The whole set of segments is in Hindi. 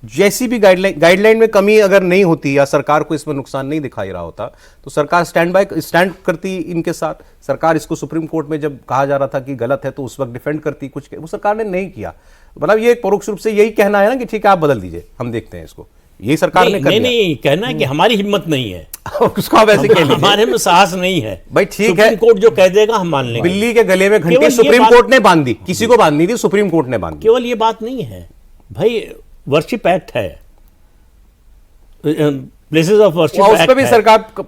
जैसी भी गाइडलाइन में कमी अगर नहीं होती या सरकार को इसमें नुकसान नहीं दिखाई रहा होता तो सरकार स्टैंड करती इनके साथ। सरकार इसको सुप्रीम कोर्ट में जब कहा जा रहा था कि गलत है तो उस वक्त डिफेंड करती, कुछ वो सरकार ने नहीं किया। मतलब ये परोक्ष रूप से यही कहना है ना कि ठीक है आप बदल दीजिए, हम देखते हैं इसको। यही सरकार ने कर दिया। नहीं कहना है कि हमारी हिम्मत नहीं है उसको आप ऐसे कह लीजिए, हमारे में साहस नहीं है भाई ठीक है, सुप्रीम कोर्ट जो कह देगा हम मान लेंगे। बिल्ली के गले में घंटी सुप्रीम कोर्ट ने बांध दी, किसी को बांधनी थी, सुप्रीम कोर्ट ने बांध दी। केवल ये बात नहीं है भाई, वर्शिप एक्ट है, प्लेसेस ऑफ वर्शिप एक्ट भी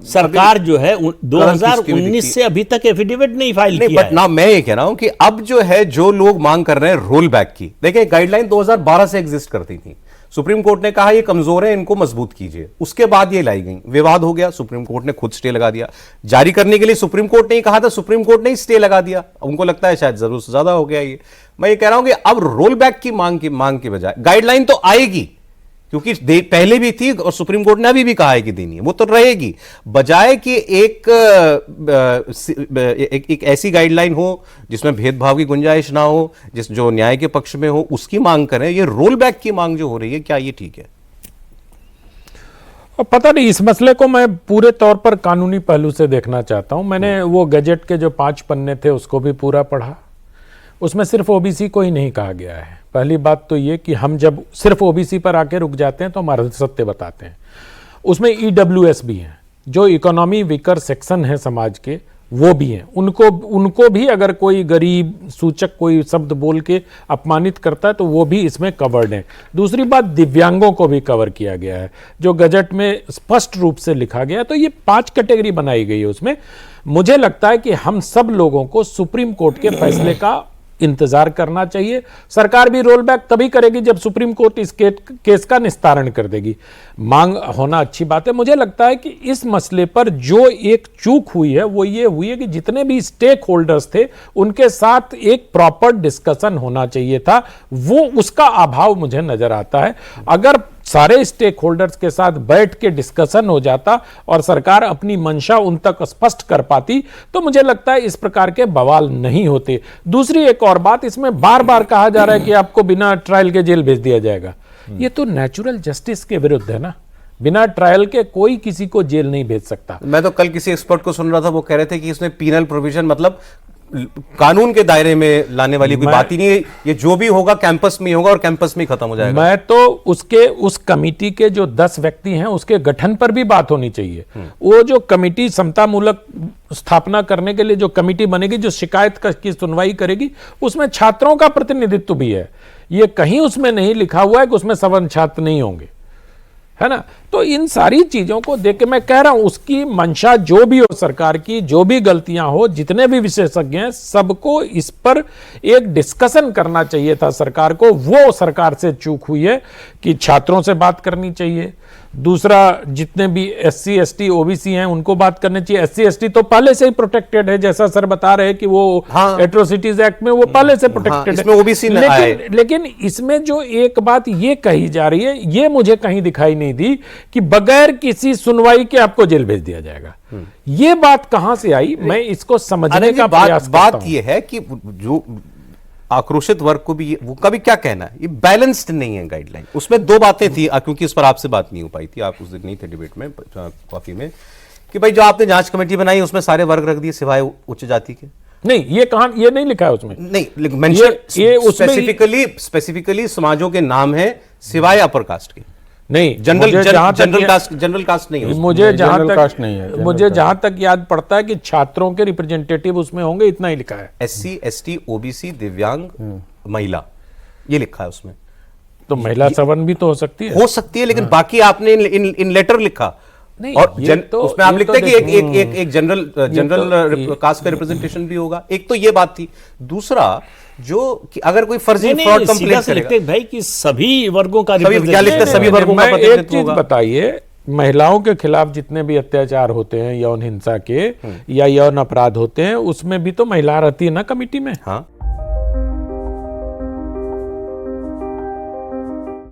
सरकार जो है 2019 से अभी तक एफिडेविट नहीं फाइल किया है। ना मैं ये कह रहा हूं कि अब जो है जो लोग मांग कर रहे हैं रोल बैक की, देखिए गाइडलाइन 2012 से एग्जिस्ट करती थी, सुप्रीम कोर्ट ने कहा ये कमजोर है, इनको मजबूत कीजिए, उसके बाद ये लाई गई, विवाद हो गया, सुप्रीम कोर्ट ने खुद स्टे लगा दिया। जारी करने के लिए सुप्रीम कोर्ट ने ही कहा था, सुप्रीम कोर्ट ने ही स्टे लगा दिया। उनको लगता है शायद जरूरत से ज्यादा हो गया ये। मैं ये कह रहा हूं कि अब रोल बैक की मांग के बजाय गाइडलाइन तो आएगी, क्योंकि पहले भी थी और सुप्रीम कोर्ट ने अभी भी कहा है कि देनी है, वो तो रहेगी, बजाय कि एक ऐसी गाइडलाइन हो जिसमें भेदभाव की गुंजाइश ना हो, जो न्याय के पक्ष में हो, उसकी मांग करें। ये रोल बैक की मांग जो हो रही है, क्या ये ठीक है? पता नहीं, इस मसले को मैं पूरे तौर पर कानूनी पहलू से देखना चाहता हूं। मैंने वो गजट के जो 5 पन्ने थे उसको भी पूरा पढ़ा, उसमें सिर्फ ओबीसी को ही नहीं कहा गया है। पहली बात तो ये कि हम जब सिर्फ ओबीसी पर आके रुक जाते हैं तो हमारा सत्य बताते हैं। उसमें ईडब्ल्यूएस भी हैं, जो इकोनॉमी वीकर सेक्शन है समाज के, वो भी हैं। उनको भी अगर कोई गरीब सूचक कोई शब्द बोल के अपमानित करता है तो वो भी इसमें कवर्ड हैं। दूसरी बात, दिव्यांगों को भी कवर किया गया है, जो गजट में स्पष्ट रूप से लिखा गया है। तो ये 5 कैटेगरी बनाई गई है उसमें। मुझे लगता है कि हम सब लोगों को सुप्रीम कोर्ट के फैसले का इंतजार करना चाहिए। सरकार भी रोल बैक तभी करेगी जब सुप्रीम कोर्ट इस केस का निस्तारण कर देगी। मांग होना अच्छी बात है। मुझे लगता है कि इस मसले पर जो एक चूक हुई है वो ये हुई है कि जितने भी स्टेक होल्डर्स थे उनके साथ एक प्रॉपर डिस्कशन होना चाहिए था, वो उसका अभाव मुझे नजर आता है। अगर सारे स्टेक होल्डर्स के साथ बैठ के डिस्कशन हो जाता और सरकार अपनी मंशा उन तक स्पष्ट कर पाती तो मुझे लगता है इस प्रकार के बवाल नहीं होते। दूसरी एक और बात, इसमें बार बार कहा जा रहा है कि आपको बिना ट्रायल के जेल भेज दिया जाएगा। ये तो नेचुरल जस्टिस के विरुद्ध है ना। बिना ट्रायल के कोई किसी को जेल नहीं भेज सकता। मैं तो कल किसी एक्सपर्ट को सुन रहा था, वो कह रहे थे कि इसमें पीनल प्रोविजन मतलब कानून के दायरे में लाने वाली कोई बात ही नहीं है, ये जो भी होगा कैंपस में होगा और कैंपस में खत्म हो जाएगा। मैं तो उस कमिटी के जो 10 व्यक्ति हैं उसके गठन पर भी बात होनी चाहिए। वो जो कमिटी समतामूलक स्थापना करने के लिए जो कमिटी बनेगी, जो शिकायत की सुनवाई करेगी, उसमें छात्रों का प्रतिनिधित्व भी है। ये कहीं उसमें नहीं लिखा हुआ है कि उसमें सवर्ण छात्र नहीं होंगे, है ना। तो इन सारी चीजों को देख के मैं कह रहा हूं, उसकी मंशा जो भी हो, सरकार की जो भी गलतियां हो, जितने भी विशेषज्ञ हैं, सबको इस पर एक डिस्कशन करना चाहिए था सरकार को। वो सरकार से चूक हुई है कि छात्रों से बात करनी चाहिए। दूसरा, जितने भी SC ST OBC हैं उनको बात करनी चाहिए। SC ST तो पहले से ही प्रोटेक्टेड है, जैसा सर बता रहे हैं कि वो एट्रोसिटीज एक्ट में वो पहले से प्रोटेक्टेड है। OBC लेकिन इसमें जो एक बात ये कही जा रही है, ये मुझे कहीं दिखाई नहीं दी कि बगैर किसी सुनवाई के आपको जेल भेज दिया जाएगा। ये बात कहां से आई, मैं इसको समझने का प्रयास करता हूं। बात ये है कि जो आक्रोशित वर्ग को भी वो कभी क्या कहना है, ये बैलेंस्ड नहीं है गाइडलाइन। उसमें 2 बातें थी, क्योंकि इस पर आपसे बात नहीं हो पाई थी, आप उस दिन नहीं थे डिबेट में कॉफी में, कि भाई जो आपने जांच कमेटी बनाई उसमें सारे वर्ग रख दिए सिवाय उच्च जाति के। नहीं, ये कहां, ये नहीं लिखा है उसमें। नहीं, मेंशन स्पेसिफिकली समाजों के नाम है सिवाय अपर कास्ट के। नहीं, जनरल कास्ट नहीं है। मुझे जहां तक याद पड़ता है कि छात्रों के रिप्रेजेंटेटिव उसमें होंगे, इतना ही लिखा है। SC ST OBC दिव्यांग महिला, ये लिखा है उसमें। तो महिला सवर्ण भी तो हो सकती है, लेकिन बाकी आपने इन लेटर लिखा नहीं, और उसमें आप लिखते हैं कि एक जनरल कास्ट का रिप्रेजेंटेशन भी होगा। एक तो ये बात थी। दूसरा, जो कि अगर कोई फर्जी फ्रॉड कंप्लेंट करेगा भाई कि सभी वर्गों का सभी वर्गों का प्रतिनिधित्व होगा। बताइए, महिलाओं के खिलाफ जितने भी अत्याचार होते हैं, यौन हिंसा के या यौन अपराध होते हैं, उसमें भी तो महिला रहती है ना कमिटी में। हाँ।